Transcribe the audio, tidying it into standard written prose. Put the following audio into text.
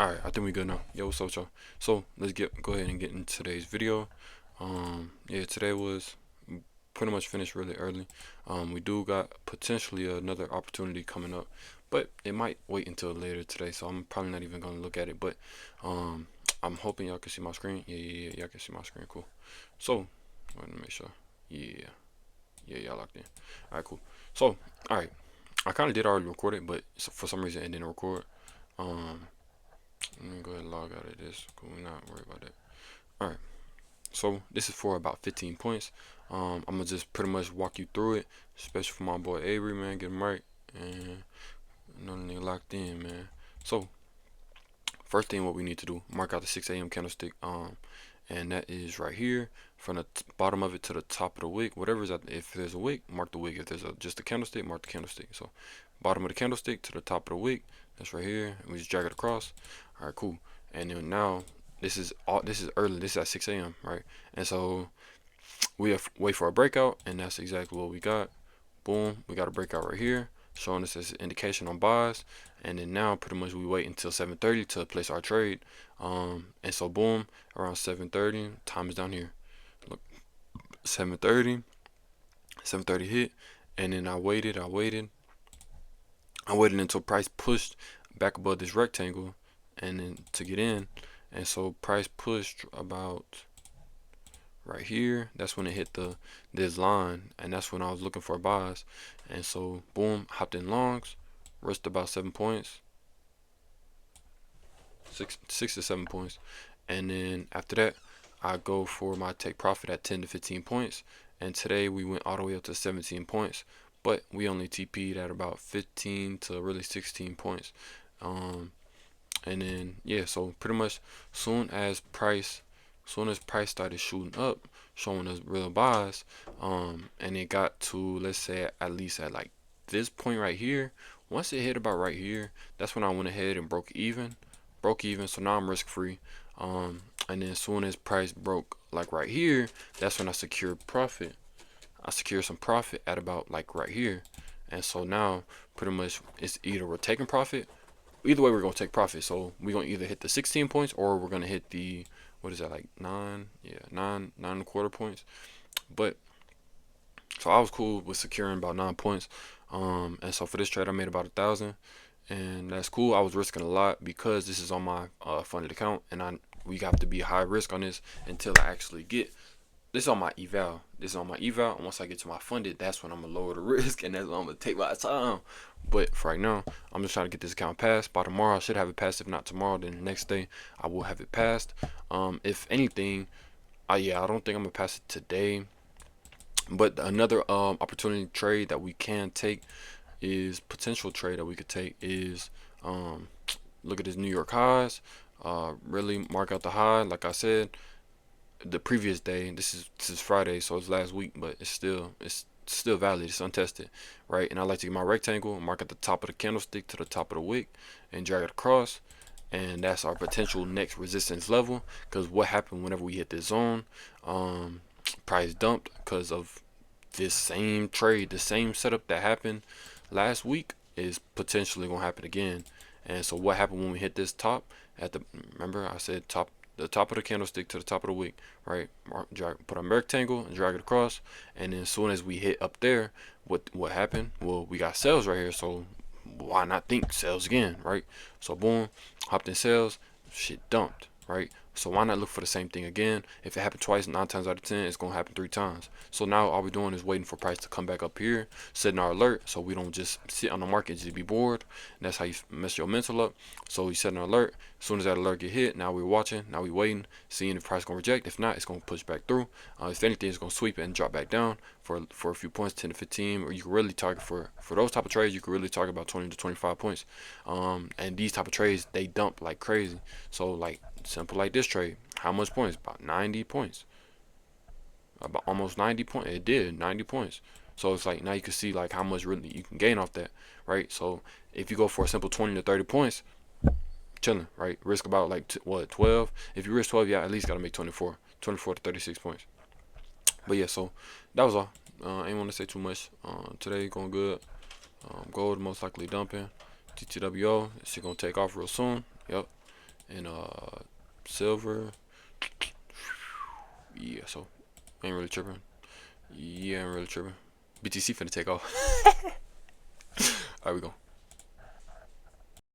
Alright, I think we good now. Yo, what's up, y'all? So let's go ahead and get into today's video. Yeah, today was pretty much finished really early. We do got potentially another opportunity coming up, but it might wait until later today, so I'm probably not even gonna look at it. But um, I'm hoping y'all can see my screen. Yeah, y'all can see my screen. Cool. So let me make sure. Yeah, y'all locked in. Alright, cool. So alright, I kind of did already record it, but for some reason it didn't record. Um, Let me go ahead and log out of this. Cool, we're not worried about that. Alright, so this is for about 15 points. I'm gonna just pretty much walk you through it, especially for my boy Avery, man. Get him right. And another nigga locked in, man. So, first thing what we need to do, mark out the 6 a.m. candlestick. And that is right here from the bottom of it to the top of the wick. Whatever is at, if there's a wick, mark the wick. If there's just a candlestick, mark the candlestick. So, bottom of the candlestick to the top of the wick. That's right here. And we just drag it across. All right, cool. And then now this is early. This is at 6 a.m. right? And so we have wait for a breakout, and that's exactly what we got. Boom, we got a breakout right here, showing us this indication on buys. And then now pretty much we wait until 7:30 to place our trade. And so boom, around 7:30, time is down here. Look, 7:30, 7:30 hit, and then I waited until price pushed back above this rectangle, and then to get in. And so price pushed about right here. That's when it hit this line, and that's when I was looking for buys. And so boom, hopped in longs, risked about 7 points, six to 7 points. And then after that I go for my take profit at 10 to 15 points. And today we went all the way up to 17 points, but we only TP'd at about 15 to really 16 points. And then yeah, so pretty much soon as price started shooting up, showing us real buys, and it got to, let's say, at least at like this point right here. Once it hit about right here, that's when I went ahead and broke even. So now I'm risk free. And then as soon as price broke like right here, that's when I secured profit. I secured some profit at about like right here. And so now pretty much it's either we're taking profit, either way we're gonna take profit. So we're gonna either hit the 16 points, or we're gonna hit the, what is that, like nine, yeah, nine and a quarter points. But so I was cool with securing about 9 points. And so for this trade I made about 1,000, and that's cool. I was risking a lot because this is on my funded account, and we have to be high risk on this until I actually get this on my eval. This is on my eval, and once I get to my funded, that's when I'm gonna lower the risk, and that's when I'm gonna take my time. But for right now, I'm just trying to get this account passed. By tomorrow, I should have it passed. If not tomorrow, then the next day I will have it passed. If anything, yeah, I don't think I'm gonna pass it today. But another opportunity trade that we can take is potential trade that we could take is look at this New York highs. Really mark out the high, like I said the previous day. This is Friday, so it's last week, but it's still valid. It's untested, right? And I like to get my rectangle, mark at the top of the candlestick to the top of the wick, and drag it across. And that's our potential next resistance level. Because what happened whenever we hit this zone, price dumped because of this same trade, the same setup that happened last week is potentially gonna happen again. And so what happened when we hit this top at the, remember I said the top of the candlestick to the top of the wick, right? Put a rectangle and drag it across, and then as soon as we hit up there, what happened? Well, we got sales right here, so why not think sales again, right? So boom, hopped in sales, shit dumped, right? So why not look for the same thing again? If it happened twice, 9 times out of 10, it's gonna happen 3 times. So now all we're doing is waiting for price to come back up here, setting our alert, so we don't just sit on the market and just be bored. And that's how you mess your mental up. So we set an alert. As soon as that alert get hit, now we're watching, now we waiting, seeing if price gonna reject. If not, it's gonna push back through. If anything, it's gonna sweep it and drop back down for a few points, 10 to 15. Or you can really target for those type of trades. You can really target about 20 to 25 points. And these type of trades, they dump like crazy. So like simple like this trade, how much points? About 90 points. About almost 90 points. It did 90 points. So it's like now you can see like how much really you can gain off that, right? So if you go for a simple 20 to 30 points, chilling, right? Risk about like what, 12? If you risk 12, yeah, at least gotta make 24 to 36 points. But yeah, so that was all. I ain't want to say too much. Today going good. Gold most likely dumping. TTWO, shit gonna take off real soon. Yep. and silver. Yeah, so ain't really tripping. Yeah, ain't really tripping. BTC finna take off. Alright, we go.